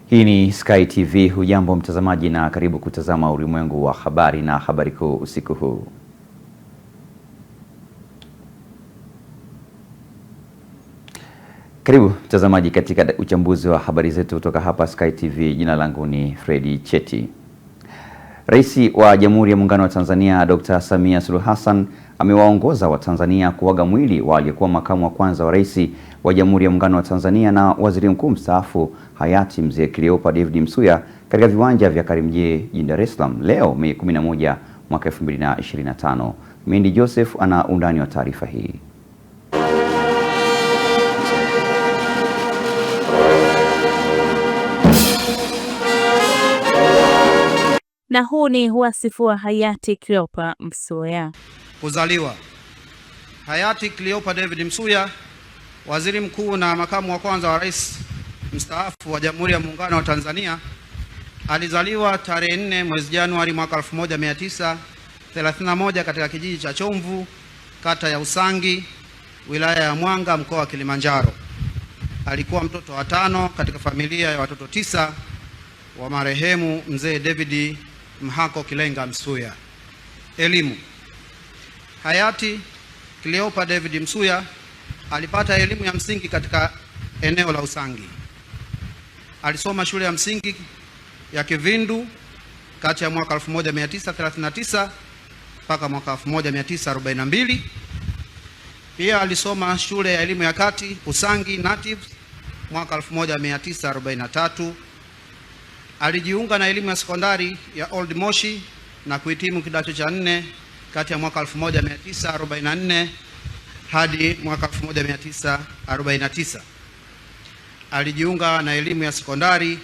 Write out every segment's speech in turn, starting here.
Hii ni Sky TV. Hujambo mtazamaji na karibu kutazama ulimwengu wa habari na habari kuu usiku huu. Karibu mtazamaji katika uchambuzi wa habari zetu kutoka hapa Sky TV. Jina langu ni Fredi Cheti. Rais wa Jamhuri ya Muungano wa Tanzania Dr. Samia Suluhu Hassan amewaongoza Watanzania kuaga mwili wa aliyekuwa makamu wa kwanza wa rais wa Jamhuri ya Muungano wa Tanzania na Waziri Mkuu mstaafu hayati Mzee Cleopa David Msuya katika viwanja vya Karimjee jijini Dar es Salaam leo Mei 11 mwaka 2025. Mendi Joseph ana undani wa taarifa hii. Na huu ni wasifu wa hayati Cleopa Msuya. Kuzaliwa. Hayati Cleopa David Msuya, Waziri Mkuu na makamu wa kwanza wa rais mstaafu wa Jamhuri ya Muungano wa Tanzania, alizaliwa tarehe 4 mwezi Januari mwaka 1931 katika kijiji cha Chomvu, kata ya Usangi, wilaya ya Mwanga, mkoa wa Kilimanjaro. Alikuwa mtoto wa 5 katika familia ya watoto 9 wa marehemu Mzee David Mhako Kilenga Msuya. Elimu. Hayati Cleopa David Msuya alipata elimu ya msingi katika eneo la Usangi. Alisoma shule ya msingi ya Kivindu kati ya mwaka 1939 mpaka mwaka 1942. Pia alisoma shule ya elimu ya kati Usangi Natives mwaka 1943. Alijiunga na elimu ya sekondari ya Old Moshi na kuhitimu kidato cha 4 kati ya mwaka 1944 hadi mwaka 1949. Alijiunga na elimu ya sekondari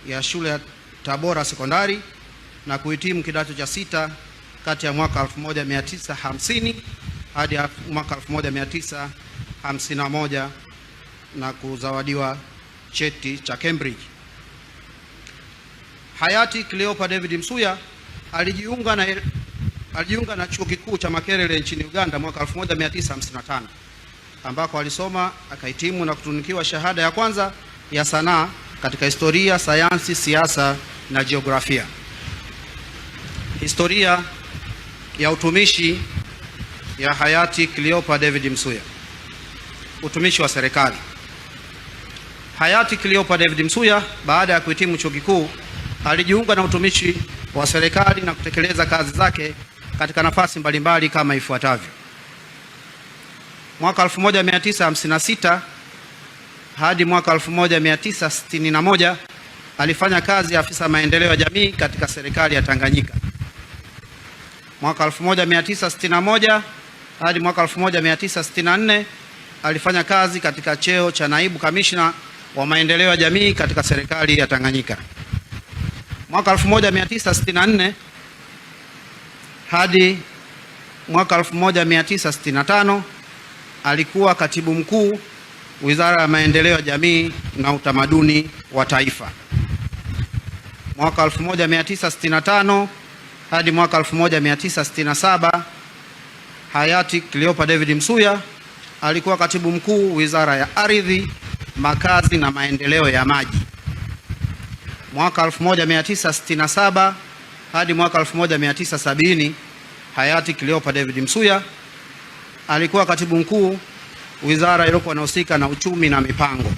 ya shule ya Tabora Sekondari na kuhitimu kidato cha 6 kati ya mwaka 1950 hadi mwaka 1951 na kuzawadiwa cheti cha Cambridge. Hayati Cleopa David Msuya alijiunga na Chuo Kikuu cha Makerere nchini Uganda mwaka 1955 ambako alisoma akahitimu na kutunikiwa shahada ya kwanza ya sanaa katika historia, sayansi, siasa na jiografia. Historia ya utumishi ya hayati Cleopa David Msuya. Utumishi wa serikali. Hayati Cleopa David Msuya baada ya kuhitimu chuo kikuu alijiunga na utumishi wa serikali na kutekeleza kazi zake katika nafasi mbalimbali kama ifuatavyo. Mwaka 1956 hadi mwaka 1961 alifanya kazi ya afisa maendeleo ya jamii katika serikali ya Tanganyika. Mwaka 1961 hadi mwaka 1964 alifanya kazi katika cheo cha naibu kamishna wa maendeleo ya jamii katika serikali ya Tanganyika. Mwaka 1964 hadi mwaka 1965 alikuwa katibu mkuu Wizara ya Maendeleo ya Jamii na Utamaduni wa Taifa. Mwaka 1965 hadi mwaka 1967 hayati Cleopa David Msuya alikuwa katibu mkuu Wizara ya Ardhi, Makazi na Maendeleo ya Maji. Mwaka 1967 hadi mwaka 1970 hayati Cleopa David Msuya alikuwa katibu mkuu wizara iliyokuwa inahusika na uchumi na mipango.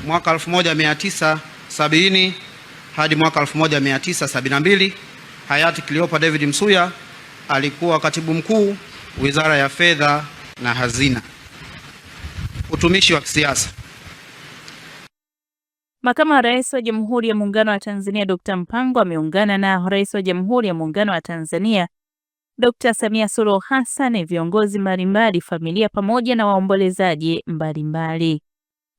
Mwaka 1970 hadi mwaka 1972 hayati Cleopa David Msuya alikuwa katibu mkuu Wizara ya Fedha na Hazina. Utumishi wa kisiasa. Makamu wa Rais wa Jamhuri ya Muungano wa Tanzania Dr. Mpango ameungana na Rais wa Jamhuri ya Muungano wa Tanzania Dr. Samia Suluhu Hassan, viongozi mbalimbali, familia pamoja na waombolezaji mbalimbali.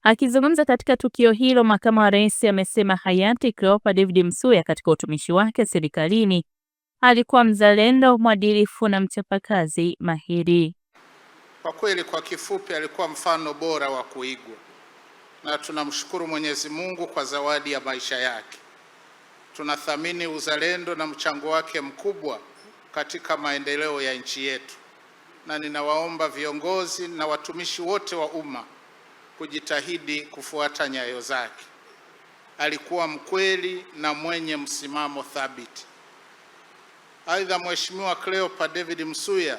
Akizungumza katika tukio hilo, Makamu wa Rais amesema hayati Cleopa David Msuya katika utumishi wake serikalini alikuwa mzalendo, mwadilifu na mchapakazi mahiri. Kwa kweli, kwa kifupi, alikuwa mfano bora wa kuigwa, na tunamshukuru Mwenyezi Mungu kwa zawadi ya maisha yake. Tunathamini uzalendo na mchango wake mkubwa katika maendeleo ya nchi yetu, na ninawaomba viongozi na watumishi wote wa umma kujitahidi kufuata nyayo zake. alikuwa mkweli na mwenye msimamo thabiti. Aidha, Mheshimiwa Cleopa David Msuya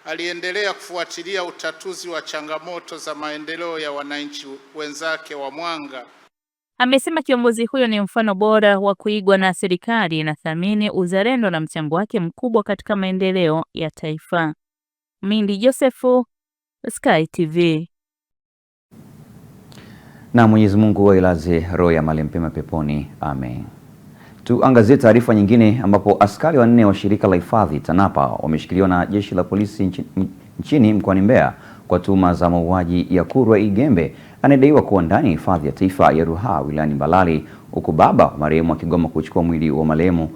aliendelea kufuatilia utatuzi wa changamoto za maendeleo ya wananchi wenzake wa Mwanga. Amesema kiongozi huyo ni mfano bora wa kuigwa na serikali inathamini uzalendo na mchango wake mkubwa katika maendeleo ya taifa. Mindi Josefu, Sky TV. Na Mwenyezi Mungu ailaze roho ya marehemu pema peponi. Amen. Tuangazie taarifa nyingine ambapo askari wanne wa shirika la hifadhi TANAPA wameshikiliwa na jeshi la polisi nchini mkoani Mbeya kwa tuhuma za mauaji ya Kurwa Igembe anadaiwa kuwa ndani ya hifadhi ya taifa ya Ruaha wilayani Mbalali, huku baba wa marehemu akigoma kuchukua mwili wa marehemu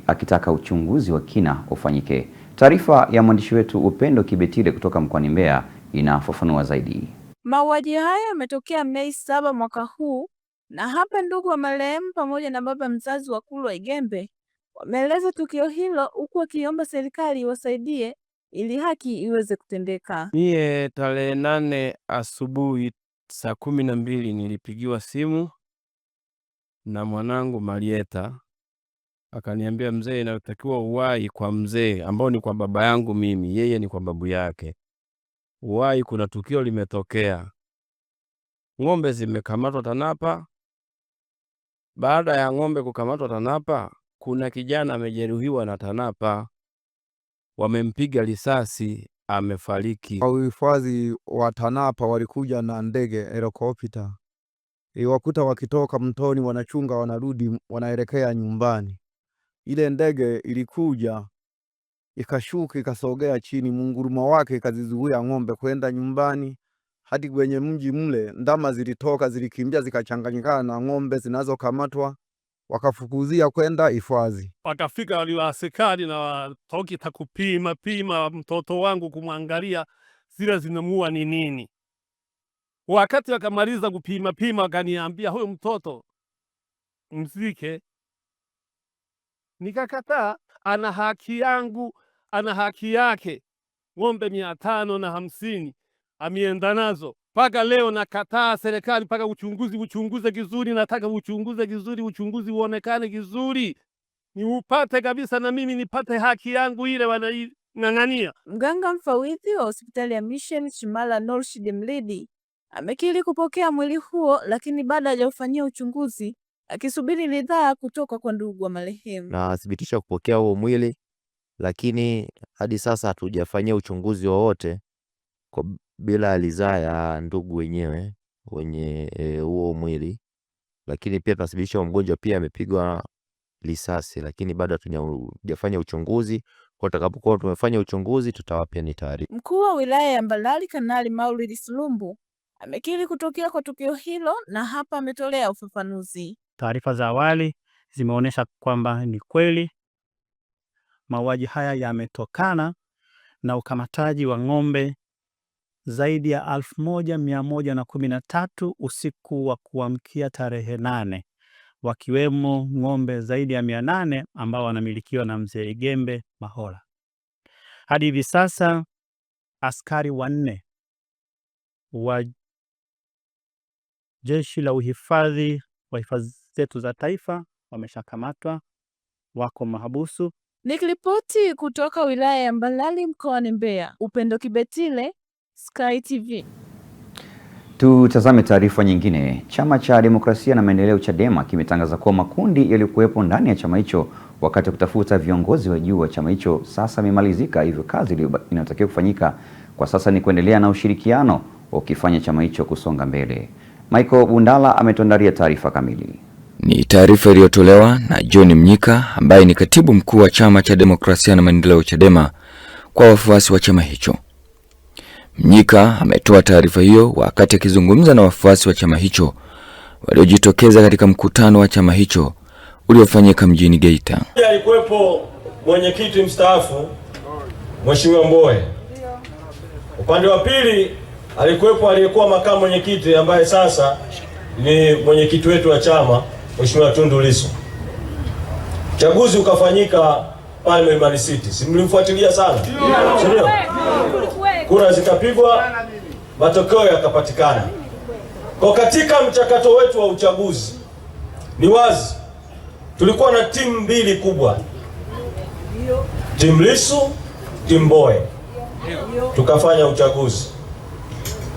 akitaka uchunguzi wa kina ufanyike. Taarifa ya mwandishi wetu Upendo Kibetile kutoka mkoani Mbeya inafafanua zaidi. Mauaji haya yametokea Mei 7 mwaka huu, na hapa ndugu wa marehemu pamoja na baba mzazi wa Kurwa Igembe wameeleza tukio hilo huku wakiomba serikali iwasaidie ili haki iweze kutendeka. Mie tarehe 8 asubuhi saa 12 nilipigiwa simu na mwanangu Marieta, akaniambia mzee, inatakiwa uwai kwa mzee ambao ni kwa baba yangu mimi, yeye ni kwa babu yake. Uwai, kuna tukio limetokea. Ng'ombe zimekamatwa TANAPA. Baada ya ng'ombe kukamatwa TANAPA, kuna kijana amejeruhiwa na TANAPA. Wamempiga risasi, amefariki. Uhifadhi wa TANAPA walikuja na ndege helikopta. Wakuta wakitoka mtoni wanachunga, wanarudi wanaelekea nyumbani. Ile ndege ilikuja ikashuka ikasogea chini, mungurumo wake ikazizuia ng'ombe kwenda nyumbani. Hadi kwenye mji mle ndama zilitoka, zilikimbia zikachanganyikana na ng'ombe zinazokamatwa, wakafukuzia kwenda hifadhi. Wakafika wale askari na watoki takupima mtoto wangu kumwangalia zile zinamuua ni nini. Wakati wakamaliza kupima wakaniambia huyo mtoto mzike. Nikakataa, ana haki yangu, ana haki yake. Ng'ombe 550 amienda nazo. Paka leo nakataa serikali paka uchunguze kizuri, nataka uchunguze kizuri, uchunguzi uonekane kizuri. Ni upate kabisa na mimi nipate haki yangu ile wanang'ang'ania. Mganga mfawidhi wa hospitali ya Mission Shimala Norshid Mlidi amekiri kupokea mwili huo, lakini baada hajafanyia uchunguzi, akisubiri ridhaa kutoka kwa ndugu wa marehemu. Na thibitisha kupokea huo mwili, lakini hadi sasa hatujafanyia uchunguzi wowote bila ridhaa ya ndugu wenyewe wenye huo mwili. Lakini pia tunathibitisha mgonjwa pia amepigwa risasi, lakini bado hatujafanya uchunguzi. Kwa tutakapokuwa tumefanya uchunguzi tutawapia ni taarifa. Mkuu wa wilaya ya Mbalali Kanali Maulid Slumbu amekiri kutokea kwa tukio hilo, na hapa ametolea ufafanuzi. Taarifa za awali zimeonyesha kwamba ni kweli mauaji haya yametokana na ukamataji wa ng'ombe zaidi ya 1113 usiku wa kuamkia tarehe 8, wakiwemo ng'ombe zaidi ya 800 ambao wanamilikiwa na mzee Igembe Mahola. Hadi hivi sasa askari 4 wa jeshi la uhifadhi wa hifadhi zetu za taifa wameshakamatwa, wako mahabusu. Nikiripoti kutoka wilaya ya Mbalali mkoani Mbeya, Upendo Kibetile, Sky TV. Tutazame taarifa nyingine. Chama cha Demokrasia na Maendeleo Chadema kimetangaza kuwa makundi yaliyokuwepo ndani ya chama hicho wakati wa kutafuta viongozi wa juu wa chama hicho sasa imemalizika, hivyo kazi inayotakiwa kufanyika kwa sasa ni kuendelea na ushirikiano ukifanya chama hicho kusonga mbele. Michael Bundala ametuandalia taarifa kamili. Ni taarifa iliyotolewa na John Mnyika ambaye ni katibu mkuu wa chama cha Demokrasia na Maendeleo Chadema kwa wafuasi wa chama hicho. Mnyika ametoa taarifa hiyo wakati akizungumza na wafuasi wa chama hicho waliojitokeza katika mkutano wa chama hicho uliofanyika mjini Geita. Alikuwepo mwenyekiti mstaafu Mheshimiwa Mbowe. Upande wa pili alikuwepo aliyekuwa makamu mwenyekiti ambaye sasa ni mwenyekiti wetu wa chama Mheshimiwa Tundu Lissu. Chaguzi ukafanyika pale Mlimani City. Si mlimfuatilia sana? Ndio. Kura zikapigwa, matokeo yakapatikana. Kwa katika mchakato wetu wa uchaguzi Ni wazi tulikuwa na timu mbili kubwa, timu Lissu, timu Mbowe, tukafanya uchaguzi.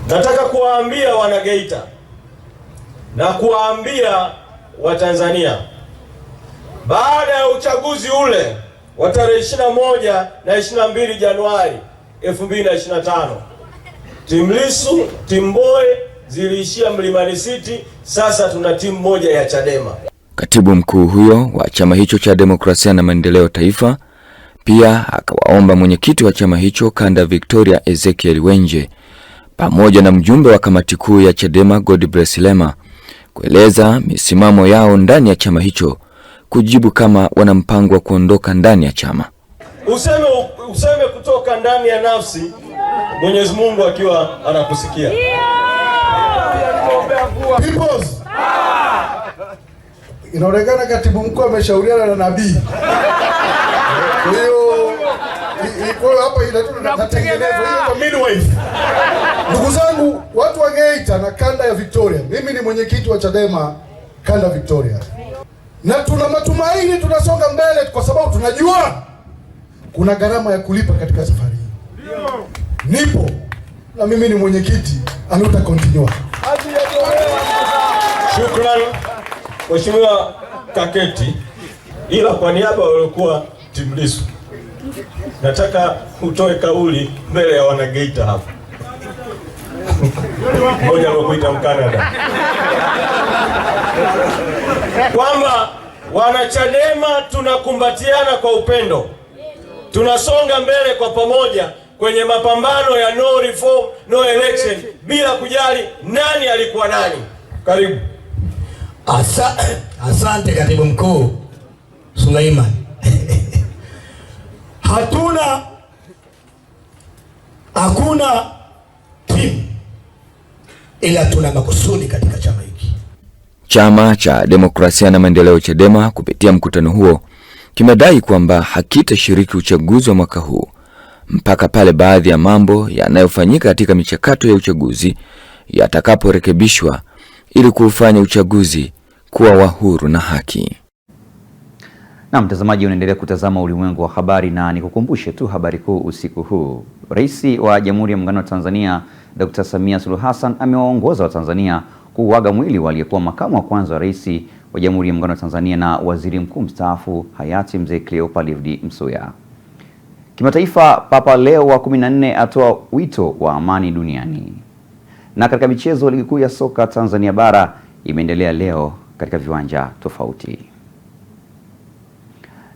Nataka kuwaambia Wanageita na kuwaambia Watanzania, baada ya uchaguzi ule wa tarehe 21 na 22 Januari 2025, timu Lissu, timu Mbowe ziliishia Mlimani City. Sasa tuna timu moja ya Chadema. Katibu mkuu huyo wa chama hicho cha Demokrasia na Maendeleo Taifa pia akawaomba mwenyekiti wa chama hicho Kanda Victoria Ezekiel Wenje pamoja na mjumbe wa kamati kuu ya Chadema Godbless Lema kueleza misimamo yao ndani ya chama hicho, kujibu kama wana mpango wa kuondoka ndani ya chama. Useme kutoka ndani ya nafsi, Mwenyezi Mungu akiwa anakusikia. Inaonekana katibu mkuu ameshauriana na nabii. Kwa hiyo hapa inatengenezwa hiyo kwa midwife. Ndugu zangu, watu wa Geita na kanda ya Victoria, mimi ni mwenyekiti wa Chadema kanda Victoria, na tuna matumaini tunasonga mbele kwa sababu tunajua kuna gharama ya kulipa katika safari hii. Nipo na mimi ni mwenyekiti, anuta continue. Shukrani Mheshimiwa Kaketi, ila kwa niaba walikuwa timu Lissu, nataka utoe kauli mbele ya Wanageita hapa. Mmoja alikuita Mkanada kwamba Wanachadema tunakumbatiana kwa upendo, tunasonga mbele kwa pamoja kwenye mapambano ya no reform no election, bila kujali nani alikuwa nani. Karibu. Asante katibu mkuu Suleiman. Hakuna timu, ila tuna makusudi katika chama hiki. Chama cha Demokrasia na Maendeleo Chadema kupitia mkutano huo kimedai kwamba hakitashiriki uchaguzi wa mwaka huu mpaka pale baadhi ya mambo yanayofanyika katika michakato ya uchaguzi yatakaporekebishwa ili kufanya uchaguzi kuwa wa huru na haki. Na mtazamaji, unaendelea kutazama Ulimwengu wa Habari, na nikukumbushe tu habari kuu usiku huu. Rais wa Jamhuri ya Muungano wa Tanzania Dr. Samia Suluhu Hassan amewaongoza Watanzania kuuaga mwili wa aliyekuwa makamu wa kwanza wa rais wa Jamhuri ya Muungano wa Tanzania na waziri mkuu mstaafu hayati Mzee Cleopa Livdi Msuya. Kimataifa, Papa Leo wa 14 atoa wito wa amani duniani. Na katika michezo, ligi kuu ya soka Tanzania bara imeendelea leo katika viwanja tofauti.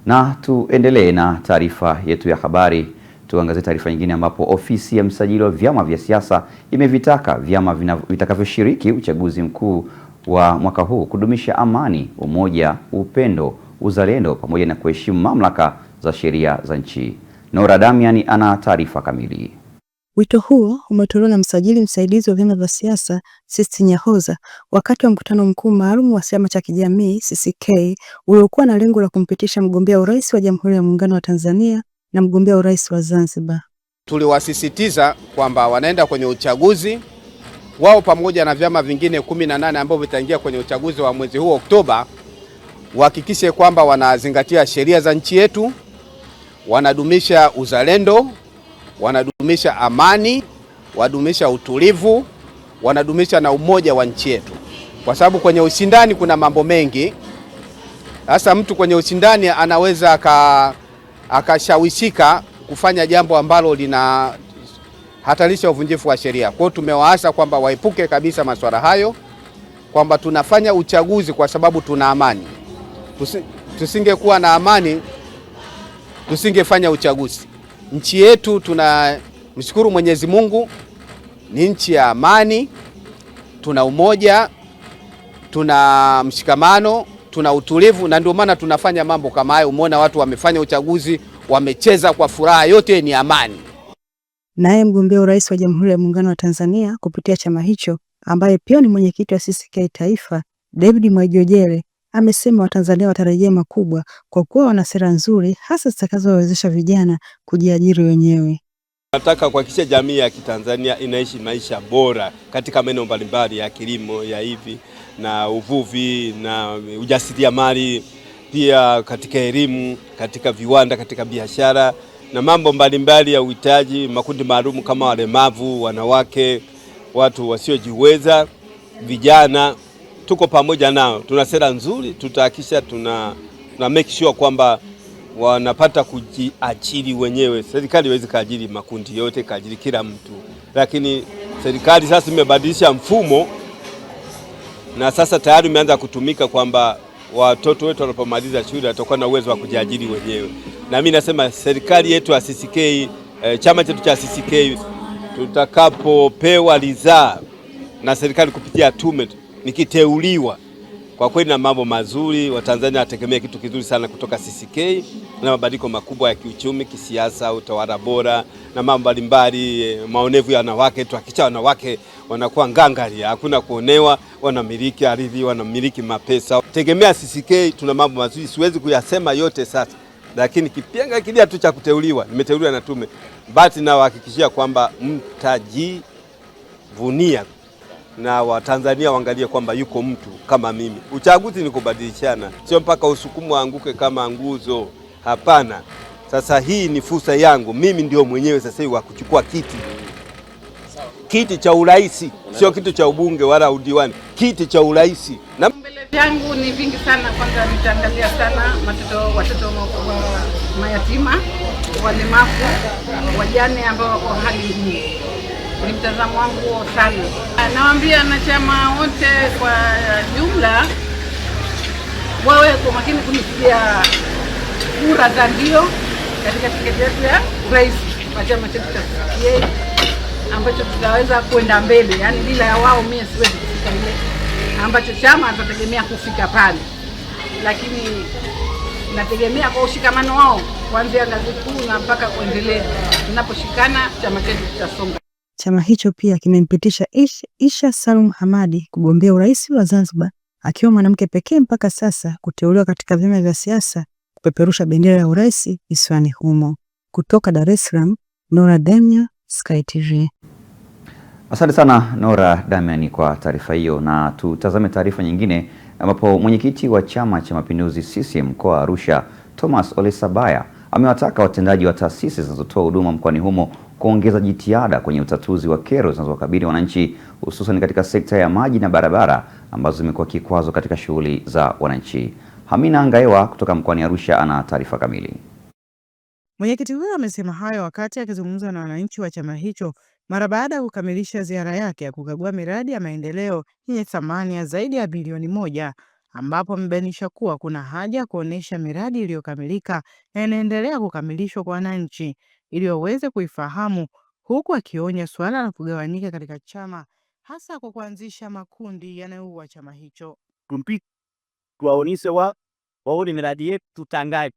Na tuendelee na taarifa yetu ya habari, tuangazie taarifa nyingine ambapo ofisi ya msajili wa vyama vya siasa imevitaka vyama vitakavyoshiriki uchaguzi mkuu wa mwaka huu kudumisha amani, umoja, upendo, uzalendo pamoja na kuheshimu mamlaka za sheria za nchi. Nora Damiani ana taarifa kamili. Wito huo umetolewa na msajili msaidizi wa vyama vya siasa Sisti Nyahoza wakati wa mkutano mkuu maalum wa chama cha kijamii CCK uliokuwa na lengo la kumpitisha mgombea urais wa Jamhuri ya Muungano wa Tanzania na mgombea urais wa Zanzibar. Tuliwasisitiza kwamba wanaenda kwenye uchaguzi wao pamoja na vyama vingine 18 ambao vitaingia kwenye uchaguzi wa mwezi huu Oktoba, wahakikishe kwamba wanazingatia sheria za nchi yetu, wanadumisha uzalendo, wanadumisha amani, wadumisha utulivu, wanadumisha na umoja wa nchi yetu. Kwa sababu kwenye ushindani kuna mambo mengi. Sasa mtu kwenye ushindani anaweza akashawishika kufanya jambo ambalo lina hatarisha uvunjifu wa sheria. Kwa hiyo tumewaasa kwamba waepuke kabisa masuala hayo, kwamba tunafanya uchaguzi kwa sababu tuna amani. Tusingekuwa na amani, tusingefanya uchaguzi. Nchi yetu tunamshukuru Mwenyezi Mungu, ni nchi ya amani, tuna umoja, tuna mshikamano, tuna utulivu, na ndio maana tunafanya mambo kama hayo. Umeona watu wamefanya uchaguzi, wamecheza kwa furaha, yote ni amani. Naye mgombea urais wa Jamhuri ya Muungano wa Tanzania kupitia chama hicho ambaye pia ni mwenyekiti wa CCK Taifa, David Mwajojele, amesema Watanzania watarajia makubwa kwa kuwa wana sera nzuri hasa zitakazowawezesha vijana kujiajiri wenyewe. Nataka kuhakikisha jamii ya Kitanzania inaishi maisha bora katika maeneo mbalimbali ya kilimo, ya hivi, na uvuvi na ujasiriamali, pia katika elimu, katika viwanda, katika biashara na mambo mbalimbali ya uhitaji, makundi maalum kama walemavu, wanawake, watu wasiojiweza, vijana. Tuko pamoja nao, tuna sera nzuri, tutahakisha tuna make sure kwamba wanapata kujiajiri wenyewe. Serikali haiwezi kaajiri makundi yote, kaajiri kila mtu, lakini serikali sasa imebadilisha mfumo na sasa tayari imeanza kutumika kwamba watoto wetu wanapomaliza shule watakuwa na uwezo wa kujiajiri wenyewe. Na mimi nasema serikali yetu ya CCK, chama chetu cha CCK, tutakapopewa ridhaa na serikali kupitia tume nikiteuliwa, kwa kweli na mambo mazuri, Watanzania wategemea kitu kizuri sana kutoka CCK na mabadiliko makubwa ya kiuchumi, kisiasa, utawala bora na mambo mbalimbali, maonevu ya wanawake. Tuhakikisha wanawake wanakuwa ngangari, hakuna kuonewa, wanamiliki ardhi, wanamiliki mapesa. Tegemea CCK, tuna mambo mazuri, siwezi kuyasema yote sasa, lakini kipenga kilia tu cha kuteuliwa, nimeteuliwa na tume, basi na wahakikishia kwamba mtajivunia na Watanzania waangalie kwamba yuko mtu kama mimi. Uchaguzi ni kubadilishana, sio mpaka usukumu anguke kama nguzo. Hapana. Sasa hii ni fursa yangu, mimi ndio mwenyewe sasa hivi wa kuchukua kiti cha urais, sio kitu cha ubunge wala udiwani, kiti cha urais. Na mbele vyangu ni vingi sana. Kwanza nitaangalia sana watoto wa mayatima, walemavu, wajane ambao wako hali ngumu. Ni mtazamo wangu sana. Nawaambia wanachama wote kwa jumla wawe kwa makini kunipigia kura za ndio katika tiketi yetu ya urais wa chama chetu cha CCK, ambacho tutaweza kwenda mbele. Yaani bila ya wao mimi siwezi kufika ile ambacho chama tutategemea kufika pale, lakini nategemea kwa ushikamano wao kuanzia ngazi kuu na mpaka kuendelea. Tunaposhikana chama chetu kitasonga. Chama hicho pia kimempitisha Isha Salum Hamadi kugombea urais wa Zanzibar, akiwa mwanamke pekee mpaka sasa kuteuliwa katika vyama vya siasa kupeperusha bendera ya urais visiwani humo. Kutoka Dar es Salaam, Nora Damian, Sky TV. Asante sana Nora Damian kwa taarifa hiyo, na tutazame taarifa nyingine ambapo mwenyekiti wa Chama cha Mapinduzi CCM mkoa wa Arusha, Thomas Ole Sabaya, amewataka watendaji wa taasisi zinazotoa huduma mkoani humo kuongeza jitihada kwenye utatuzi wa kero zinazowakabili wananchi, hususan katika sekta ya maji na barabara ambazo zimekuwa kikwazo katika shughuli za wananchi. Hamina Angaewa kutoka mkoani Arusha ana taarifa kamili. Mwenyekiti huyo amesema hayo wakati akizungumza na wananchi wa chama hicho mara baada ya kukamilisha ziara yake ya kukagua miradi ya maendeleo yenye thamani ya zaidi ya bilioni 1, ambapo amebainisha kuwa kuna haja ya kuonesha miradi iliyokamilika na inaendelea kukamilishwa kwa wananchi ili waweze kuifahamu, huku akionya suala la kugawanyika katika chama, hasa kwa kuanzisha makundi yanayoua chama hicho. Tuwaonishe waone miradi yetu, tutangaze,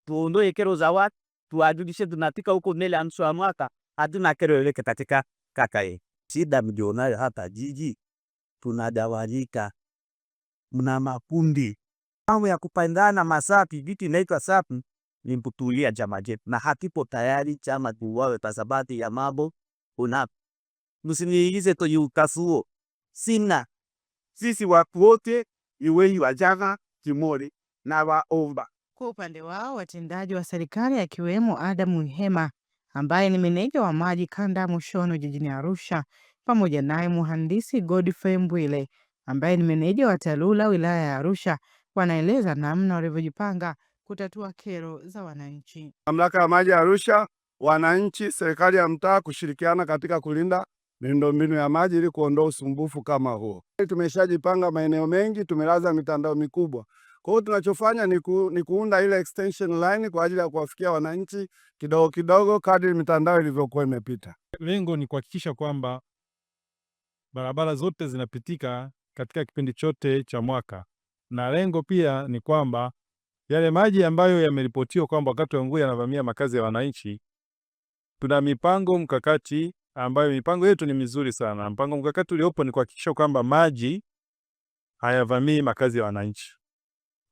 tuondoe kero za watu, tuwajulishe tunafika huko mbele ya nusu ya mwaka hatuna kero yoyote katika kaka yetu. Shida mlionayo hapa jiji, tunagawanyika, mna makundi. Mambo ya kupandana masafi, vitu inaitwa safi, ni mputulia chama chetu na hatipo tayari chama tuwawe kwa sababu ya mambo unapo. Msiniigize to yukasuo. Sina. Sisi watu wote iwe wajanga kimori na waomba. Kwa upande wao watendaji wa serikali akiwemo Adamu Hema ambaye ni meneja wa maji kanda ya Mushono jijini Arusha, pamoja naye mhandisi Godfrey Mbwile ambaye ni meneja wa TARURA wilaya ya Arusha, wanaeleza namna walivyojipanga kutatua kero za wananchi. Mamlaka ya maji ya Arusha, wananchi, serikali ya mtaa kushirikiana katika kulinda miundombinu ya maji ili kuondoa usumbufu kama huo. Tumeshajipanga maeneo mengi, tumelaza mitandao mikubwa. Kwa hiyo tunachofanya ni kuunda ile extension line kwa ajili ya kuwafikia wananchi kidogo kidogo kadri mitandao ilivyokuwa imepita. Lengo ni kuhakikisha kwamba barabara zote zinapitika katika kipindi chote cha mwaka. Na lengo pia ni kwamba yale maji ambayo yameripotiwa kwamba wakati wa mvua yanavamia makazi ya wananchi, tuna mipango mkakati ambayo mipango yetu ni mizuri sana. Mpango mkakati uliopo ni kuhakikisha kwamba maji hayavamii makazi ya wananchi,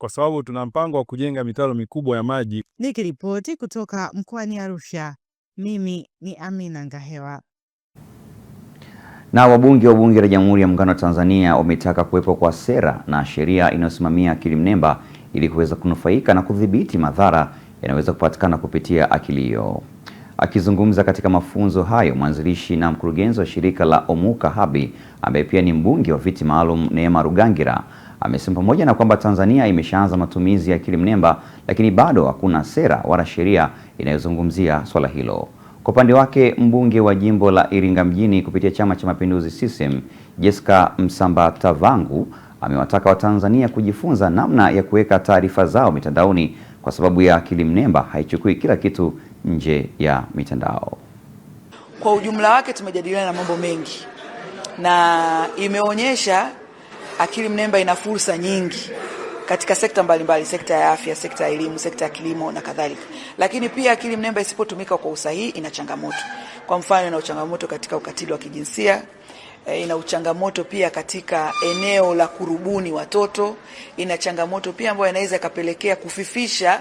kwa sababu tuna mpango wa kujenga mitaro mikubwa ya maji. Nikiripoti kutoka mkoani Arusha, mimi ni Amina Ngahewa. Na wabunge wa Bunge la Jamhuri ya Muungano wa Tanzania wametaka kuwepo kwa sera na sheria inayosimamia akili mnemba ili kuweza kunufaika na kudhibiti madhara yanayoweza kupatikana kupitia akili hiyo. Akizungumza katika mafunzo hayo, mwanzilishi na mkurugenzi wa shirika la Omuka Habi ambaye pia ni mbunge wa viti maalum Neema Rugangira amesema pamoja na kwamba Tanzania imeshaanza matumizi ya akili mnemba, lakini bado hakuna sera wala sheria inayozungumzia swala hilo. Kwa upande wake, mbunge wa jimbo la Iringa mjini kupitia Chama cha Mapinduzi CCM, Jessica Msambatavangu amewataka Watanzania kujifunza namna ya kuweka taarifa zao mitandaoni kwa sababu ya akili mnemba haichukui kila kitu nje ya mitandao. Kwa ujumla wake tumejadiliana na mambo mengi na imeonyesha akili mnemba ina fursa nyingi katika sekta mbalimbali, sekta ya afya, sekta ya elimu, sekta ya kilimo na kadhalika. Lakini pia akili mnemba isipotumika kwa usahihi ina changamoto. Kwa mfano, ina changamoto katika ukatili wa kijinsia, ina changamoto pia katika eneo la kurubuni watoto, ina changamoto pia ambayo inaweza kapelekea kufifisha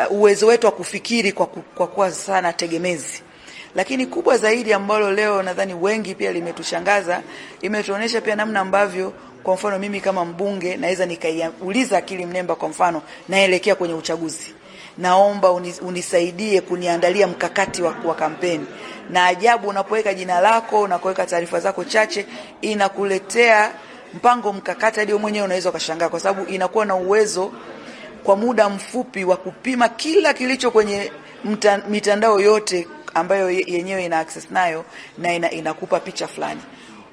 uwezo wetu wa kufikiri kwa kuwa sana tegemezi. Lakini kubwa zaidi ambalo leo nadhani wengi pia limetushangaza, imetuonesha pia namna ambavyo kwa mfano mimi kama mbunge naweza nikaiuliza akili mnemba, kwa mfano naelekea kwenye uchaguzi, naomba unisaidie kuniandalia mkakati wa kampeni. Na ajabu, unapoweka jina lako, unapoweka taarifa zako chache, inakuletea mpango mkakati hadi wewe mwenyewe unaweza ukashangaa, kwa sababu inakuwa na uwezo kwa muda mfupi wa kupima kila kilicho kwenye mitandao yote ambayo yenyewe ina access nayo, na inakupa picha fulani.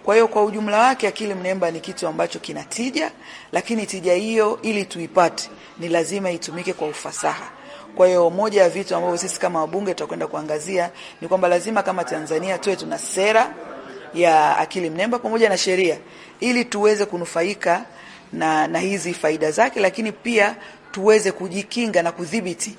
Kwa hiyo kwa ujumla wake akili mnemba ni kitu ambacho kinatija, lakini tija hiyo ili tuipate ni lazima itumike kwa ufasaha. Kwa hiyo moja ya vitu ambavyo sisi kama wabunge tutakwenda kuangazia ni kwamba lazima kama Tanzania tuwe tuna sera ya akili mnemba pamoja na sheria ili tuweze kunufaika na hizi faida zake, lakini pia tuweze kujikinga na kudhibiti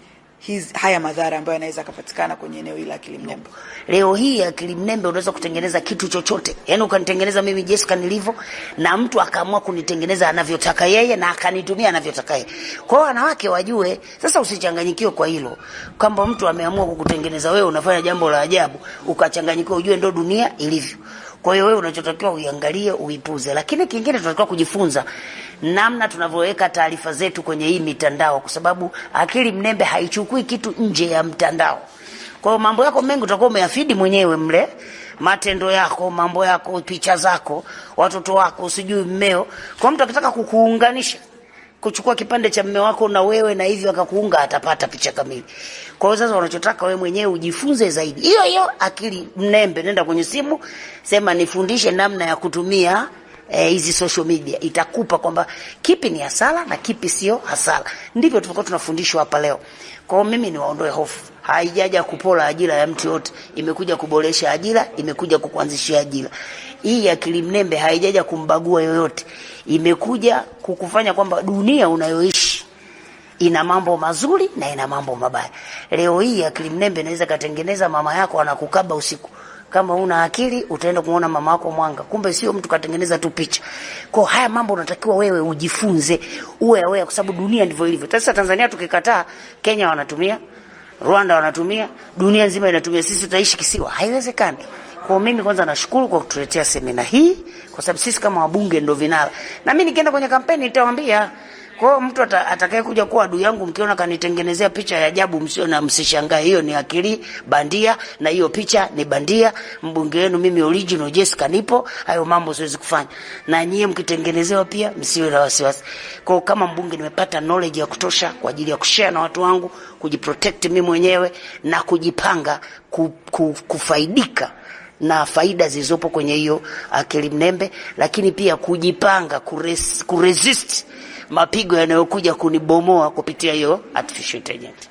haya madhara ambayo yanaweza kupatikana kwenye eneo hili la akili mnemba. Leo hii akili mnemba unaweza kutengeneza kitu chochote. Yaani ukanitengeneza mimi Jessica nilivyo, na mtu akaamua kunitengeneza anavyotaka yeye na akanitumia anavyotaka yeye. Kwa hiyo wanawake wajue, sasa usichanganyikiwe kwa hilo. Kwamba mtu ameamua kukutengeneza wewe unafanya jambo la ajabu, ukachanganyikiwa, ujue ndo dunia ilivyo. Kwa hiyo wewe unachotakiwa uiangalie, uipuze. Lakini kingine tunatakiwa kujifunza namna tunavyoweka taarifa zetu kwenye hii mitandao, kwa sababu akili mnembe haichukui kitu nje ya mtandao. Kwa hiyo mambo yako mengi utakuwa umeyafidi mwenyewe mle, matendo yako, mambo yako, picha zako, watoto wako, usijui mmeo. Kwa mtu akitaka kukuunganisha, kuchukua kipande cha mume wako na wewe na hivyo akakuunga, atapata picha kamili. Kwa hiyo sasa unachotaka wewe mwenyewe ujifunze zaidi. Hiyo akili mnembe, nenda kwenye simu, sema nifundishe namna ya kutumia hizi social media. Itakupa kwamba kipi ni hasara na kipi sio hasara. Ndivyo tulikuwa tunafundishwa hapa leo. Kwa hiyo mimi niwaondoe hofu. Haijaja kupola ajira ya mtu yote, imekuja kuboresha ajira, imekuja kukuanzishia ajira. Hii akili mnembe haijaja kumbagua yoyote, imekuja kukufanya kwamba dunia unayoishi ina mambo mazuri na ina mambo mabaya. Leo hii akili mnembe inaweza katengeneza mama yako anakukaba usiku. Kama una akili utaenda kuona mama yako mwanga, kumbe sio mtu katengeneza tu picha. Kwa haya mambo unatakiwa wewe ujifunze, uwe aware, kwa sababu dunia ndivyo ilivyo. Sasa Tanzania tukikataa, Kenya wanatumia, Rwanda wanatumia, dunia nzima inatumia, sisi tutaishi kisiwa? Haiwezekani. Kwa mimi kwanza nashukuru kwa kutuletea semina hii, kwa sababu sisi kama wabunge ndio vinara. Na mimi nikienda kwenye kampeni nitawaambia, kwa mtu atakaye kuja kuwa adui yangu, mkiona kanitengenezea picha ya ajabu, msio na msishangae, hiyo ni akili bandia na hiyo picha ni bandia. Mbunge wenu mimi original Jessica nipo, hayo mambo siwezi kufanya. Na nyie mkitengenezewa pia msiwe na wasiwasi. Kwa kama mbunge nimepata knowledge ya kutosha kwa ajili ya kushare na watu wangu, kujiprotect mimi mwenyewe na kujipanga kufaidika na faida zilizopo kwenye hiyo akili mnembe, lakini pia kujipanga kuresist mapigo yanayokuja kunibomoa kupitia hiyo artificial intelligence.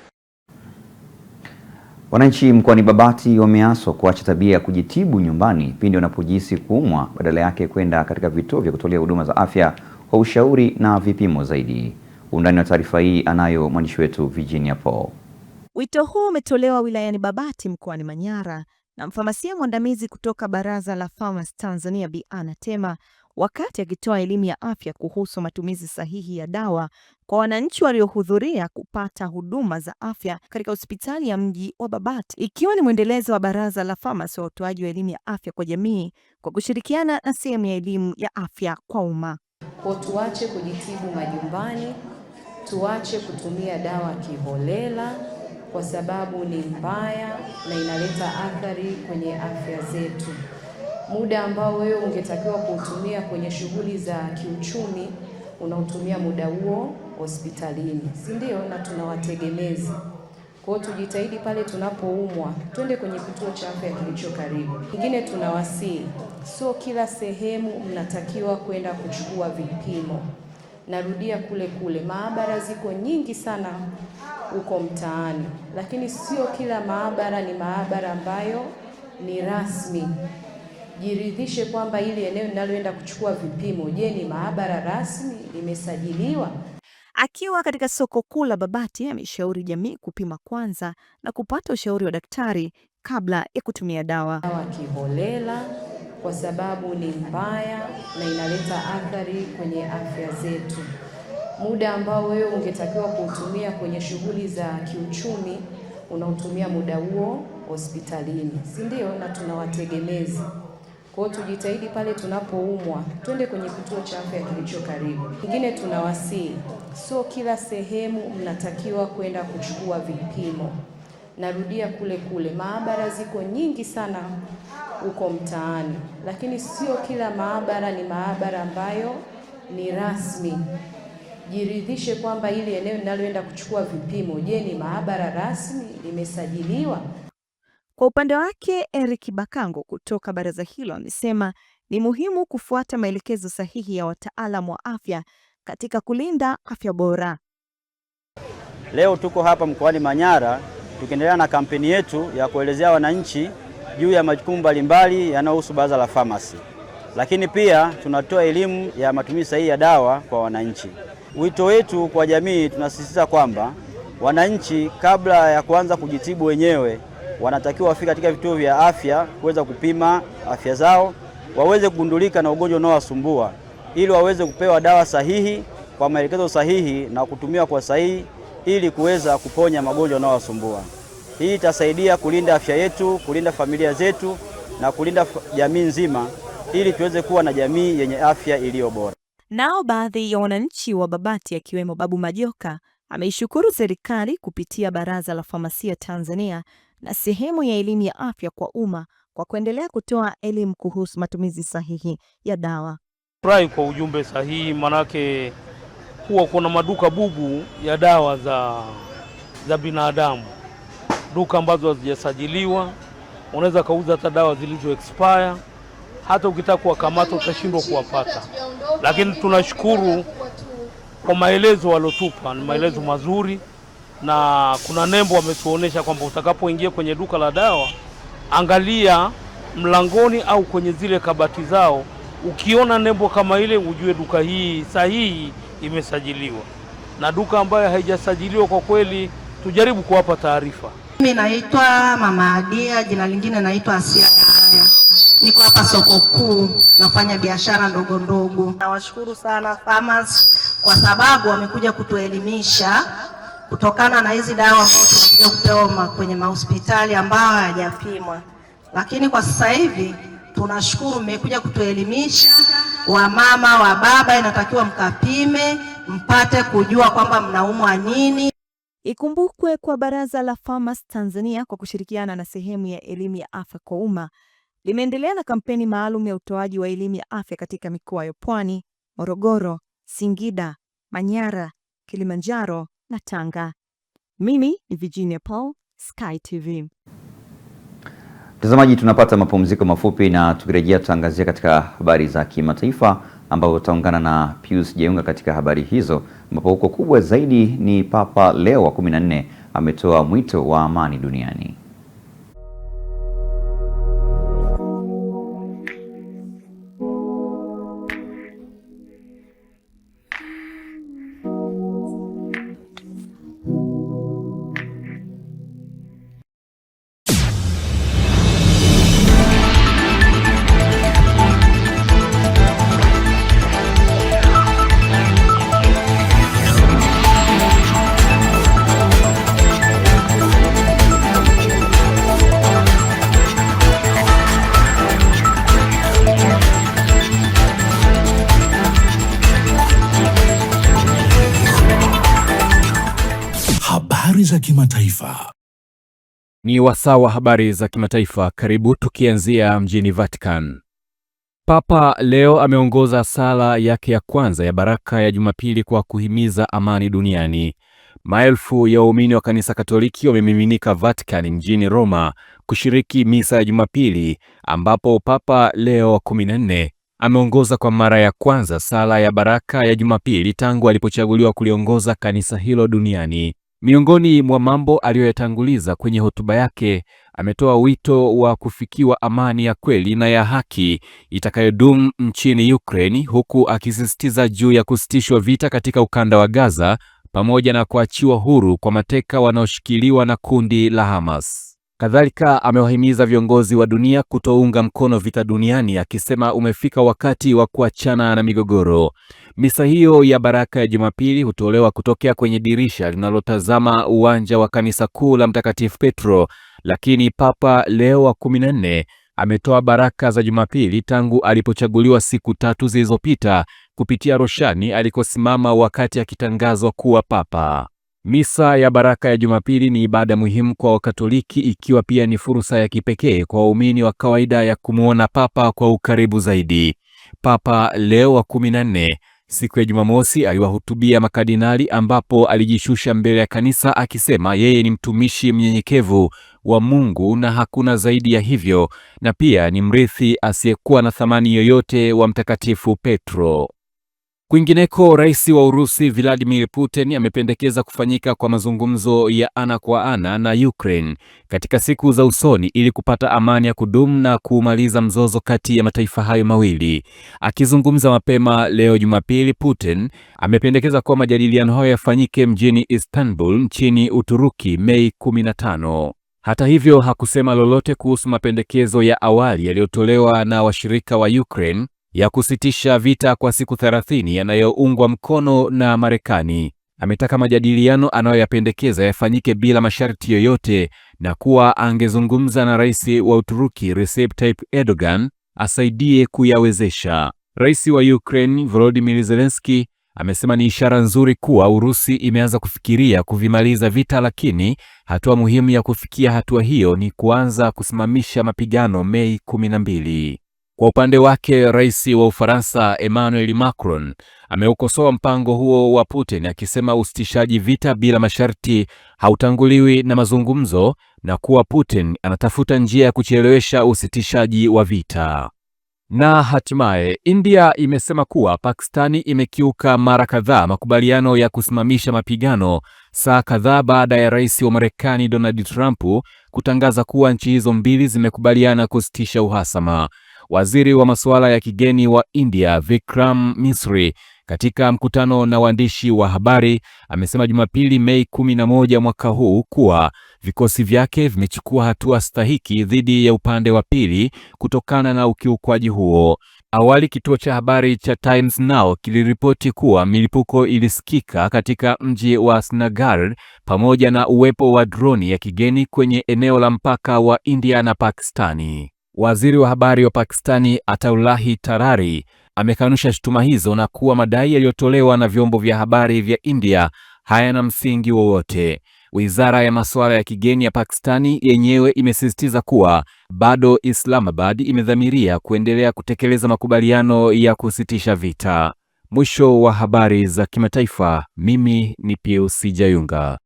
Wananchi mkoani Babati wameaswa kuacha tabia ya kujitibu nyumbani pindi wanapojihisi kuumwa, badala yake kwenda katika vituo vya kutolea huduma za afya kwa ushauri na vipimo zaidi. Undani wa taarifa hii anayo mwandishi wetu Virginia Paul. Wito huu umetolewa wilayani Babati mkoani Manyara na mfamasia mwandamizi kutoka Baraza la Pharmacy Tanzania Bi Anna Tema wakati akitoa elimu ya afya kuhusu matumizi sahihi ya dawa kwa wananchi waliohudhuria kupata huduma za afya katika hospitali ya mji wa Babati, ikiwa ni mwendelezo wa Baraza la Famasi wa utoaji wa elimu ya afya kwa jamii kwa kushirikiana na sehemu ya elimu ya afya kwa umma. Kwa tuache kujitibu majumbani, tuache kutumia dawa kiholela kwa sababu ni mbaya na inaleta athari kwenye afya zetu. Muda ambao wewe ungetakiwa kuutumia kwenye shughuli za kiuchumi, unautumia muda huo hospitalini, si ndio? Na tunawategemezi. Kwa hiyo tujitahidi pale tunapoumwa, twende kwenye kituo cha afya kilicho karibu. Kingine tunawasihi, sio kila sehemu mnatakiwa kwenda kuchukua vipimo. Narudia kule, maabara ziko nyingi sana huko mtaani, lakini sio kila maabara ni maabara ambayo ni rasmi. Jiridhishe kwamba ili eneo linaloenda kuchukua vipimo, je, ni maabara rasmi, limesajiliwa? Akiwa katika soko kuu la Babati, ameshauri jamii kupima kwanza na kupata ushauri wa daktari kabla ya kutumia dawa. Dawa kiholela kwa sababu ni mbaya na inaleta athari kwenye afya zetu. Muda ambao wewe ungetakiwa kuutumia kwenye shughuli za kiuchumi, unautumia muda huo hospitalini, si ndio? Na tunawategemezi. Kwa hiyo tujitahidi pale tunapoumwa, twende kwenye kituo cha afya kilicho karibu. Kingine tunawasihi, sio kila sehemu mnatakiwa kwenda kuchukua vipimo. Narudia kule, maabara ziko nyingi sana huko mtaani, lakini sio kila maabara ni maabara ambayo ni rasmi. Jiridhishe kwamba ili eneo linaloenda kuchukua vipimo, je, ni maabara rasmi, limesajiliwa? Kwa upande wake, Eric Bakango kutoka baraza hilo amesema ni muhimu kufuata maelekezo sahihi ya wataalamu wa afya katika kulinda afya bora. Leo tuko hapa mkoani Manyara tukiendelea na kampeni yetu ya kuelezea wananchi juu ya majukumu mbalimbali yanayohusu Baraza la Famasi. Lakini pia tunatoa elimu ya matumizi sahihi ya dawa kwa wananchi. Wito wetu kwa jamii, tunasisitiza kwamba wananchi kabla ya kuanza kujitibu wenyewe wanatakiwa wafike katika vituo vya afya kuweza kupima afya zao, waweze kugundulika na ugonjwa unaowasumbua ili waweze kupewa dawa sahihi kwa maelekezo sahihi na kutumiwa kwa sahihi ili kuweza kuponya magonjwa yanayowasumbua. Hii itasaidia kulinda afya yetu, kulinda familia zetu na kulinda jamii nzima ili tuweze kuwa na jamii yenye afya iliyo bora. Nao baadhi ya wananchi wa Babati akiwemo Babu Majoka ameishukuru serikali kupitia Baraza la Famasia Tanzania na sehemu ya elimu ya afya kwa umma kwa kuendelea kutoa elimu kuhusu matumizi sahihi ya dawa. Furahi kwa ujumbe sahihi, manake huwa kuna maduka bubu ya dawa za binadamu, duka ambazo hazijasajiliwa, unaweza kauza hata dawa zilizo expire, hata ukitaka kuwakamata utashindwa kuwapata. Lakini tunashukuru kwa maelezo walotupa, ni maelezo mazuri, na kuna nembo wametuonesha kwamba utakapoingia kwenye duka la dawa, angalia mlangoni au kwenye zile kabati zao, ukiona nembo kama ile ujue duka hii sahihi imesajiliwa. Na duka ambayo haijasajiliwa kwa kweli tujaribu kuwapa taarifa. Mimi naitwa Mama Adia, jina lingine naitwa Asia Haya. Niko hapa soko kuu nafanya biashara ndogo ndogo. Nawashukuru sana farmers kwa sababu wamekuja kutuelimisha kutokana na hizi dawa ambazo tunakuja kupewa kwenye mahospitali ambayo hayajapimwa. Lakini kwa sasa hivi tunashukuru mmekuja kutuelimisha, wamama, wa baba, inatakiwa mkapime, mpate kujua kwamba mnaumwa nini. Ikumbukwe kwa Baraza la Famasi Tanzania kwa kushirikiana na sehemu ya elimu ya afya kwa umma limeendelea na kampeni maalum ya utoaji wa elimu ya afya katika mikoa ya Pwani, Morogoro, Singida, Manyara, Kilimanjaro na Tanga. Mimi ni Virginia Paul, Sky TV. Mtazamaji, tunapata mapumziko mafupi na tukirejea tutaangazia katika habari za kimataifa ambapo tutaungana na Pius Jeunga katika habari hizo, ambapo huko kubwa zaidi ni Papa Leo wa 14 ametoa mwito wa amani duniani. za kimataifa. Ni wasaa wa habari za kimataifa. Karibu tukianzia mjini Vatican. Papa leo ameongoza sala yake ya kwanza ya baraka ya Jumapili kwa kuhimiza amani duniani. Maelfu ya waumini wa kanisa Katoliki wamemiminika Vatican mjini Roma kushiriki misa ya Jumapili, ambapo Papa Leo wa 14 ameongoza kwa mara ya kwanza sala ya baraka ya Jumapili tangu alipochaguliwa kuliongoza kanisa hilo duniani. Miongoni mwa mambo aliyoyatanguliza kwenye hotuba yake, ametoa wito wa kufikiwa amani ya kweli na ya haki itakayodumu nchini Ukraine, huku akisisitiza juu ya kusitishwa vita katika ukanda wa Gaza pamoja na kuachiwa huru kwa mateka wanaoshikiliwa na kundi la Hamas. Kadhalika amewahimiza viongozi wa dunia kutounga mkono vita duniani, akisema umefika wakati wa kuachana na migogoro. Misa hiyo ya baraka ya Jumapili hutolewa kutokea kwenye dirisha linalotazama uwanja wa kanisa kuu la Mtakatifu Petro, lakini Papa Leo wa 14 ametoa baraka za Jumapili tangu alipochaguliwa siku 3 zilizopita kupitia roshani alikosimama wakati akitangazwa kuwa papa. Misa ya baraka ya Jumapili ni ibada muhimu kwa Wakatoliki, ikiwa pia ni fursa ya kipekee kwa waumini wa kawaida ya kumuona papa kwa ukaribu zaidi. Papa Leo wa 14 siku ya Jumamosi aliwahutubia makardinali, ambapo alijishusha mbele ya kanisa akisema yeye ni mtumishi mnyenyekevu wa Mungu na hakuna zaidi ya hivyo, na pia ni mrithi asiyekuwa na thamani yoyote wa Mtakatifu Petro. Kwingineko, rais wa Urusi Vladimir Putin amependekeza kufanyika kwa mazungumzo ya ana kwa ana na Ukraine katika siku za usoni ili kupata amani ya kudumu na kumaliza mzozo kati ya mataifa hayo mawili. Akizungumza mapema leo Jumapili, Putin amependekeza kwa majadiliano hayo yafanyike mjini Istanbul nchini Uturuki Mei 15. Hata hivyo, hakusema lolote kuhusu mapendekezo ya awali yaliyotolewa na washirika wa Ukraine ya kusitisha vita kwa siku 30 yanayoungwa mkono na Marekani. Ametaka majadiliano anayoyapendekeza yafanyike bila masharti yoyote na kuwa angezungumza na rais wa Uturuki Recep Tayyip Erdogan asaidie kuyawezesha. Rais wa Ukraine Volodymyr Zelensky amesema ni ishara nzuri kuwa Urusi imeanza kufikiria kuvimaliza vita, lakini hatua muhimu ya kufikia hatua hiyo ni kuanza kusimamisha mapigano Mei 12. Kwa upande wake, rais wa Ufaransa Emmanuel Macron ameukosoa mpango huo wa Putin, akisema usitishaji vita bila masharti hautanguliwi na mazungumzo na kuwa Putin anatafuta njia ya kuchelewesha usitishaji wa vita. Na hatimaye, India imesema kuwa Pakistani imekiuka mara kadhaa makubaliano ya kusimamisha mapigano, saa kadhaa baada ya rais wa Marekani Donald Trump kutangaza kuwa nchi hizo mbili zimekubaliana kusitisha uhasama. Waziri wa masuala ya kigeni wa India Vikram Misri, katika mkutano na waandishi wa habari, amesema Jumapili Mei 11 mwaka huu kuwa vikosi vyake vimechukua hatua stahiki dhidi ya upande wa pili kutokana na ukiukwaji huo. Awali, kituo cha habari cha Times Now kiliripoti kuwa milipuko ilisikika katika mji wa Srinagar pamoja na uwepo wa droni ya kigeni kwenye eneo la mpaka wa India na Pakistani. Waziri wa habari wa Pakistani Ataullah Tarari amekanusha shutuma hizo na kuwa madai yaliyotolewa na vyombo vya habari vya India hayana msingi wowote. Wizara ya masuala ya kigeni ya Pakistani yenyewe imesisitiza kuwa bado Islamabad imedhamiria kuendelea kutekeleza makubaliano ya kusitisha vita. Mwisho wa habari za kimataifa. Mimi ni Pius Jayunga.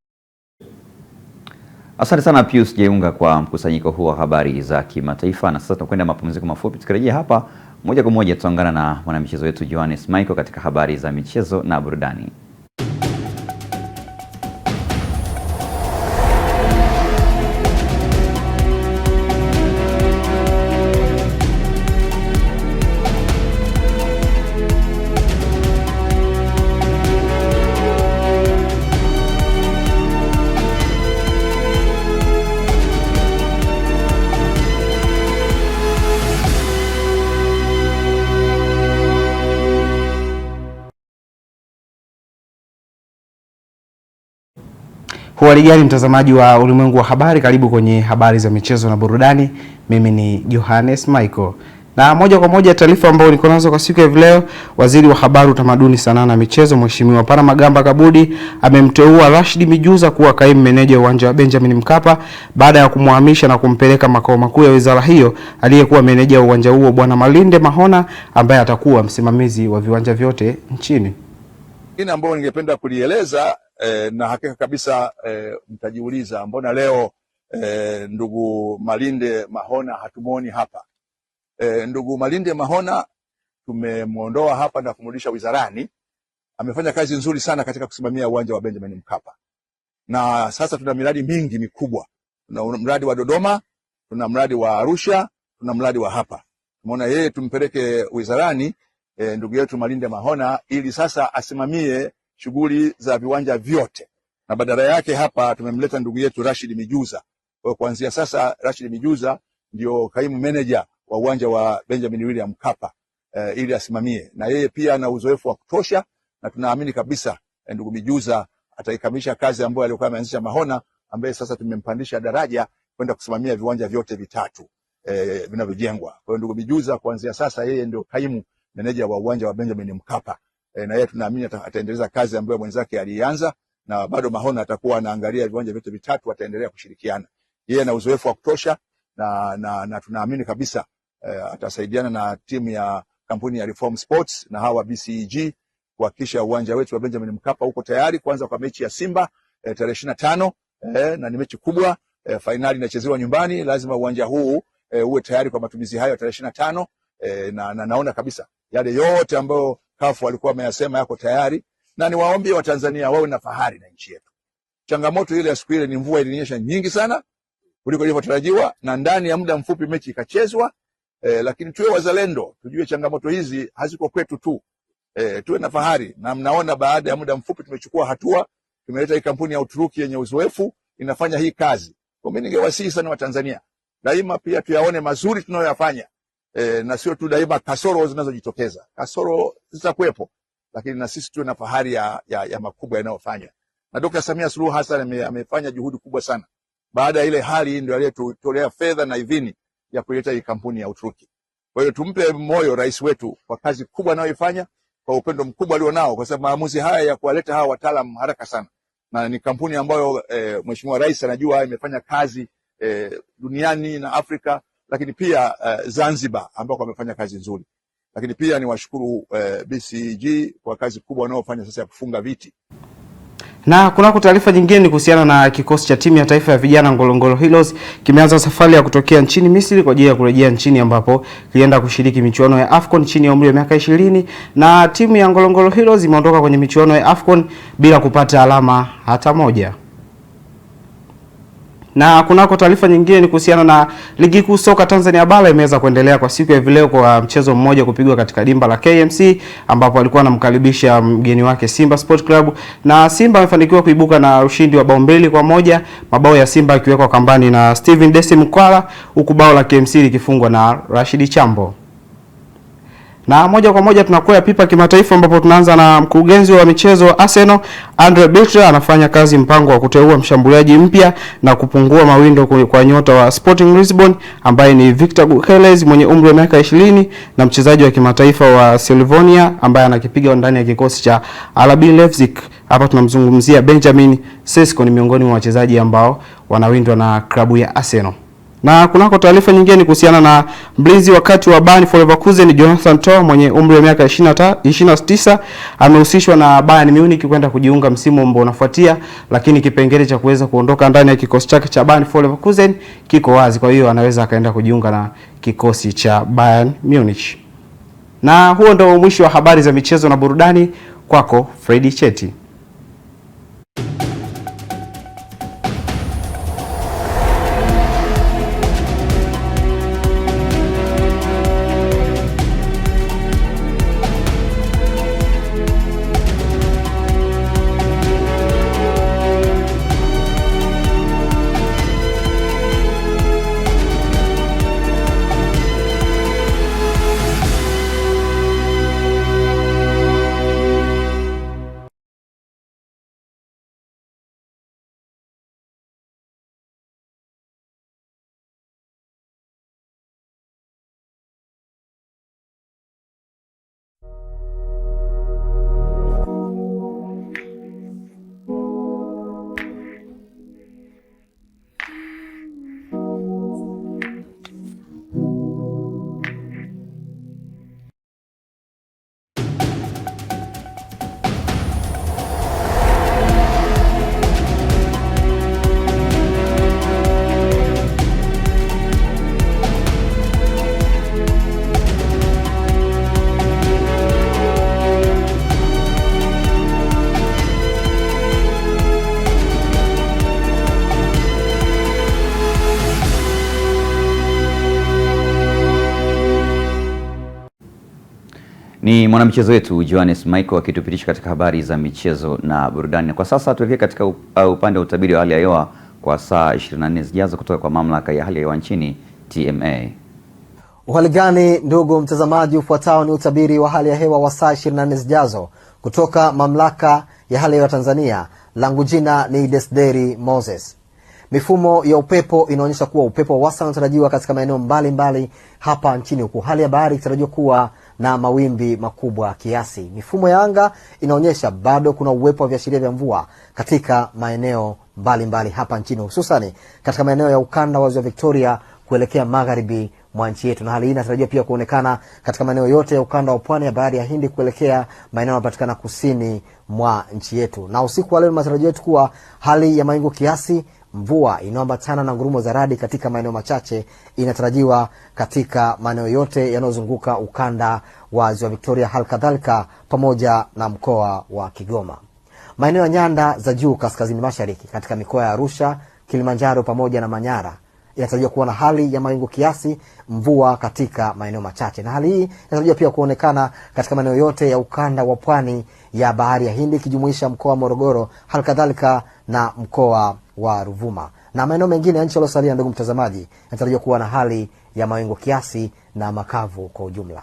Asante sana Pius Jayunga kwa mkusanyiko huu wa habari za kimataifa. Na sasa tunakwenda mapumziko mafupi. Tukirejea hapa moja kwa moja tutaungana na mwanamichezo wetu Johannes Michael katika habari za michezo na burudani. Huwali gani mtazamaji wa Ulimwengu wa Habari, karibu kwenye habari za michezo na burudani. Mimi ni Johannes Michael. Na moja kwa moja taarifa ambayo niko nazo kwa siku ya leo, Waziri wa Habari, Utamaduni, Sanaa na Michezo Mheshimiwa Palamagamba Kabudi amemteua Rashid Mijuza kuwa kaimu meneja wa uwanja wa Benjamin Mkapa baada ya kumhamisha na kumpeleka makao makuu ya wizara hiyo aliyekuwa meneja wa uwanja huo Bwana Malinde Mahona ambaye atakuwa msimamizi wa viwanja vyote nchini. Ingine ambayo ningependa kulieleza na hakika kabisa mtajiuliza mbona leo ndugu Malinde Mahona hatumwoni hapa. Ndugu Malinde Mahona tumemuondoa hapa na kumrudisha wizarani. Amefanya kazi nzuri sana katika kusimamia uwanja wa Benjamin Mkapa. Na sasa tuna miradi mingi mikubwa. Tuna mradi wa Dodoma, tuna mradi wa Arusha, tuna mradi wa hapa. Tumeona yeye tumpeleke wizarani ndugu yetu Malinde Mahona ili sasa asimamie shughuli za viwanja vyote. Na badala yake hapa tumemleta ndugu yetu Rashid Mijuza. Kwa kuanzia sasa Rashid Mijuza ndio kaimu manager wa uwanja wa Benjamin William Mkapa ili asimamie. Na yeye pia ana uzoefu wa kutosha na tunaamini kabisa ndugu Mijuza ataikamilisha kazi ambayo alikuwa ameanzisha Mahona, ambaye sasa tumempandisha daraja kwenda kusimamia viwanja vyote vitatu vinavyojengwa. Kwa hiyo ndugu Mijuza kuanzia sasa yeye ndio kaimu meneja wa uwanja wa Benjamin Mkapa. Na yeye tunaamini ataendeleza kazi ambayo mwenzake alianza, na bado Mahona atakuwa anaangalia viwanja vyote vitatu, ataendelea kushirikiana. Yeye ana uzoefu wa kutosha na tunaamini kabisa atasaidiana na timu ya kampuni ya Reform Sports na hawa BCEG kuhakikisha uwanja wetu wa Benjamin Mkapa uko tayari kuanza kwa mechi ya Simba tarehe 25 na ni mechi kubwa. Finali inachezewa nyumbani, lazima uwanja huu uwe tayari kwa matumizi hayo tarehe 25 na naona kabisa yale yote ambayo CAF walikuwa wameyasema yako tayari, na niwaombe Watanzania wawe na fahari na nchi yetu. Changamoto ile ya siku ile ni mvua ilinyesha nyingi sana kuliko ilivyotarajiwa, na ndani ya muda mfupi mechi ikachezwa. Lakini tuwe wazalendo, tujue changamoto hizi haziko kwetu tu. Tuwe na fahari, na mnaona baada ya muda mfupi tumechukua hatua, tumeleta hii kampuni ya Uturuki yenye uzoefu inafanya hii kazi. Kwa mimi ningewasihi sana Watanzania daima pia tuyaone mazuri tunayoyafanya, na sio tu daima kasoro zinazojitokeza. Kasoro zitakuwepo, lakini na sisi tuwe na fahari ya makubwa yanayofanya. Na Dr. Samia Suluhu Hassan amefanya juhudi kubwa sana. Baada ya ile hali ndio aliyetolea fedha na idhini ya kuleta hii kampuni ya Uturuki. Kwa hiyo tumpe moyo rais wetu kwa kazi kubwa anayoifanya, kwa upendo mkubwa alionao, kwa sababu maamuzi haya ya kuwaleta hawa wataalamu haraka sana. Na ni kampuni ambayo Mheshimiwa Rais anajua imefanya kazi duniani na Afrika, lakini pia Zanzibar ambako amefanya kazi nzuri. Lakini pia niwashukuru BCG kwa kazi kubwa wanayofanya sasa ya kufunga viti. Na kunako taarifa nyingine ni kuhusiana na kikosi cha timu ya taifa ya vijana Ngorongoro Heroes kimeanza safari ya kutokea nchini Misri kwa ajili ya kurejea nchini ambapo kilienda kushiriki michuano ya AFCON chini ya umri wa miaka 20, na timu ya Ngorongoro Heroes imeondoka kwenye michuano ya AFCON bila kupata alama hata moja. Na kunako taarifa nyingine ni kuhusiana na ligi kuu soka Tanzania bara imeweza kuendelea kwa siku ya leo kwa mchezo mmoja kupigwa katika dimba la KMC ambapo alikuwa anamkaribisha mgeni wake Simba Sport Club, na Simba amefanikiwa kuibuka na ushindi wa bao 2-1, mabao ya Simba yakiwekwa kambani na Steven Desi Mkwala huku bao la KMC likifungwa na Rashidi Chambo. Na moja kwa moja tunakwenda pipa kimataifa ambapo tunaanza na mkurugenzi wa michezo wa Arsenal Andre Biltra anafanya kazi mpango wa kuteua mshambuliaji mpya na kupungua mawindo kwa nyota wa Sporting Lisbon ambaye ni Victor Gyokeres mwenye umri wa miaka 20 na mchezaji wa kimataifa wa Slavonia ambaye anakipiga ndani ya kikosi cha RB Leipzig. Hapa tunamzungumzia Benjamin Sesko, ni miongoni mwa wachezaji ambao wanawindwa na klabu ya Arsenal. Na kunako taarifa nyingine ni kuhusiana na mlinzi wakati wa Bayern Leverkusen Jonathan Tah mwenye umri wa miaka 29 amehusishwa na Bayern Munich kwenda kujiunga msimu ambao unafuatia, lakini kipengele cha kuweza kuondoka ndani ya kikosi chake cha Bayern Leverkusen kiko wazi, kwa hiyo anaweza akaenda kujiunga na kikosi cha Bayern Munich. Na huo ndio mwisho wa habari za michezo na burudani. Kwako Freddy Cheti. Ni mwanamichezo wetu Johannes Michael akitupitisha katika habari za michezo na burudani. Kwa sasa tuelekee katika upande wa utabiri wa hali ya hewa kwa saa 24 zijazo kutoka kwa mamlaka ya hali ya hewa nchini TMA. Uhali gani ndugu mtazamaji, ufuatao ni utabiri wa hali ya hewa wa saa 24 zijazo kutoka mamlaka ya hali ya hewa Tanzania. Langu jina ni Desderi Moses. Mifumo ya upepo inaonyesha kuwa upepo wa wastani unatarajiwa katika maeneo mbalimbali hapa nchini, huku hali ya bahari ikitarajiwa kuwa na mawimbi makubwa kiasi. Mifumo ya anga inaonyesha bado kuna uwepo wa viashiria vya mvua katika maeneo mbalimbali hapa nchini, hususan katika maeneo ya ukanda wa Ziwa Victoria kuelekea magharibi mwa nchi yetu, na hali hii inatarajiwa pia kuonekana katika maeneo yote ya ukanda wa pwani ya bahari ya Hindi kuelekea maeneo yanayopatikana kusini mwa nchi yetu. Na usiku wa leo matarajio yetu kuwa hali ya mawingu kiasi, mvua inayoambatana na ngurumo za radi katika maeneo machache inatarajiwa katika maeneo yote yanayozunguka ukanda wa Ziwa Victoria, halikadhalika pamoja na mkoa wa Kigoma. Maeneo ya nyanda za juu kaskazini mashariki katika mikoa ya Arusha, Kilimanjaro pamoja na Manyara inatarajiwa kuwa na hali ya mawingu kiasi, mvua katika maeneo machache, na hali hii inatarajiwa pia kuonekana katika maeneo yote ya ukanda wa pwani ya bahari ya Hindi ikijumuisha mkoa wa Morogoro, halikadhalika na mkoa wa Ruvuma na maeneo mengine ya nchi yaliyosalia. Ndugu mtazamaji, inatarajiwa kuwa na hali ya mawingu kiasi na makavu kwa ujumla.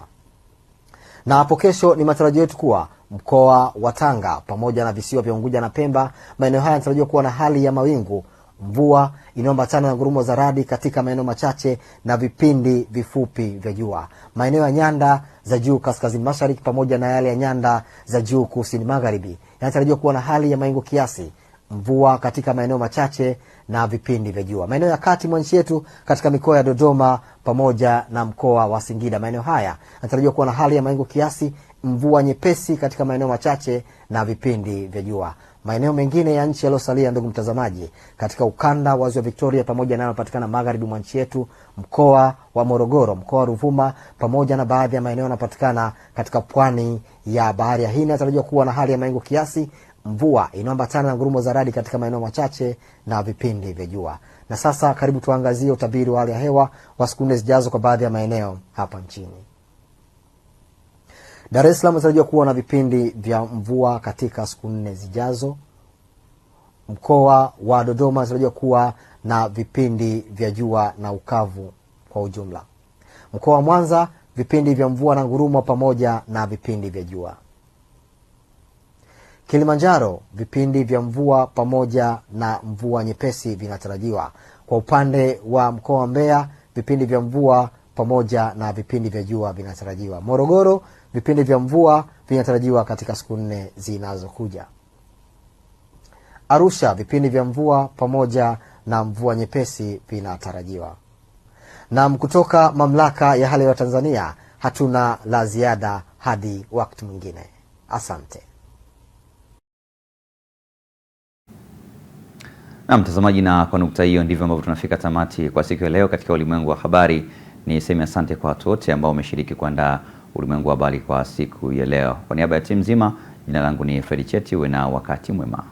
Na hapo kesho ni matarajio yetu kuwa mkoa wa Tanga pamoja na visiwa vya Unguja na Pemba, maeneo haya yanatarajiwa kuwa na hali ya mawingu, mvua inayoambatana na ngurumo za radi katika maeneo machache na vipindi vifupi vya jua. Maeneo ya nyanda za juu kaskazini mashariki pamoja na yale ya nyanda za juu kusini magharibi yanatarajiwa kuwa na hali ya mawingu kiasi, mvua katika maeneo machache na vipindi vya jua. Maeneo ya kati mwa nchi yetu katika mikoa ya Dodoma pamoja na mkoa wa Singida, maeneo haya yanatarajiwa kuwa na hali ya mawingu kiasi, mvua nyepesi katika maeneo machache na vipindi vya jua. Maeneo mengine ya nchi yaliyosalia, ndugu mtazamaji, katika ukanda wa Ziwa Victoria pamoja na yanayopatikana magharibi mwa nchi yetu, mkoa wa Morogoro, mkoa wa Ruvuma pamoja na baadhi ya maeneo yanayopatikana katika pwani ya bahari ya Hindi yanatarajiwa kuwa na hali ya mawingu kiasi, mvua inayoambatana na ngurumo za radi katika maeneo machache na vipindi vya jua. Na sasa karibu tuangazie utabiri wa hali ya hewa wa siku 4 zijazo kwa baadhi ya maeneo hapa nchini. Dar es Salaam inatarajiwa kuwa na vipindi vya mvua katika siku 4 zijazo. Mkoa wa Dodoma inatarajiwa kuwa na vipindi vya jua na ukavu kwa ujumla. Mkoa wa Mwanza vipindi vya mvua na ngurumo pamoja na vipindi vya jua. Kilimanjaro vipindi vya mvua pamoja na mvua nyepesi vinatarajiwa. Kwa upande wa mkoa wa Mbeya vipindi vya mvua pamoja na vipindi vya jua vinatarajiwa. Morogoro vipindi vya mvua vinatarajiwa katika siku 4 zinazokuja. Arusha vipindi vya mvua pamoja na mvua nyepesi vinatarajiwa. Na kutoka mamlaka ya hali ya Tanzania hatuna la ziada hadi wakati mwingine. Asante. Na mtazamaji, na kwa nukta hiyo ndivyo ambavyo tunafika tamati kwa siku ya leo katika ulimwengu wa habari. Ni sema asante kwa watu wote ambao wameshiriki kuandaa ulimwengu wa habari kwa siku ya leo. Kwa niaba ya timu nzima, jina langu ni Fredi Cheti. Uwe na wakati mwema.